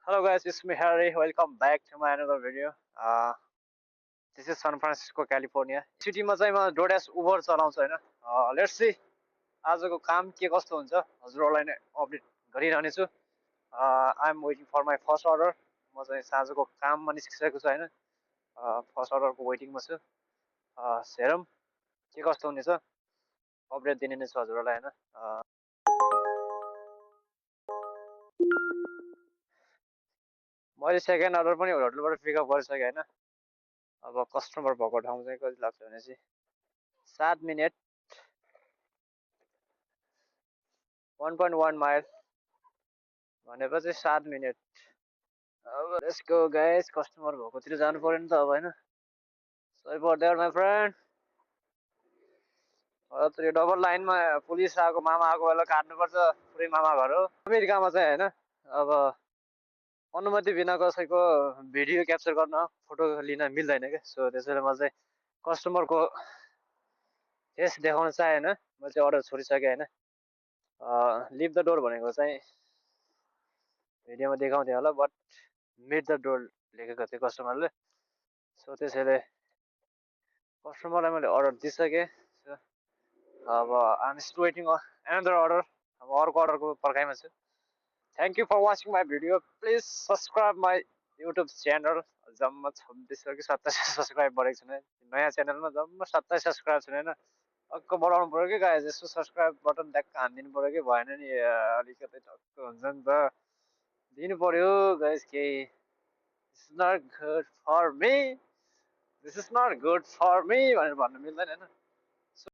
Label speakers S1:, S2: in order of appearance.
S1: Hello guys, it's me Harry. Welcome back to my another video. This is San Francisco, California. City मा चाहिँ म DoorDash Uber चलाउँछु हैन. Let's see आजको काम के कस्तो हुन्छ हजुरहरूलाई नै अपडेट गरिरहने छु. I'm waiting for my first order. म चाहिँ साँझको काममा निस्किसकेको छु हैन. फर्स्ट अर्डरको वेटिङमा छु. हेरौँ के कस्तो हुनेछ अपडेट दिने नै छु हजुरहरूलाई हैन. मैले सेकेन्ड अर्डर पनि होटलबाट पिकअप गरिसकेँ हैन. अब कस्टमर भएको ठाउँ चाहिँ कति लाग्छ भने चाहिँ 7 मिनेट 1.1 माइल भनेपछि 7 मिनेट. अब लेट्स गो गाइस, कस्टमर भएकोतिर जानु पर्यो नि त अब हैन. Sorry for that my friend. त्यो डबल लाइनमा पुलिस आएको मामा आएको बेला काट्नुपर्छ. पुरै मामा घर हो अमेरिकामा चाहिँ हैन. अब अनुमति बिना कसैको भिडियो क्याप्चर गर्न फोटो लिन मिल्दैन के. सो त्यसैले म चाहिँ कस्टमरको फेस देखाउन चाहेन. म चाहिँ अर्डर छोडिसकेँ हैन. लिभ द डोर भनेको चाहिँ भिडियोमा देखाउँथेँ होला, बट मिट द डोर लेखेको थियो कस्टमरले. सो त्यसैले कस्टमरलाई मैले अर्डर दिइसकेँ. अब I'm still waiting another order. अब अर्को अर्डरको पर्खाइमा छु. Thank you for watching my video. Please subscribe my YouTube channel. जम्मा 26 कि 27 सब्सक्राइब बढेको छु. नयाँ च्यानलमा जम्मा 27 सब्सक्राइब छु हैन. टक्क बढाउनु पऱ्यो कि गाइस. यसो सब्सक्राइब बटन ट्याक्क हानिदिनु पऱ्यो कि. भएन नि अलिकति टक्क हुन्छ नि त. दिनु पर्यो गाइस केही. This is not good for me. This is not good for me भनेर भन्न मिल्दैन हैन.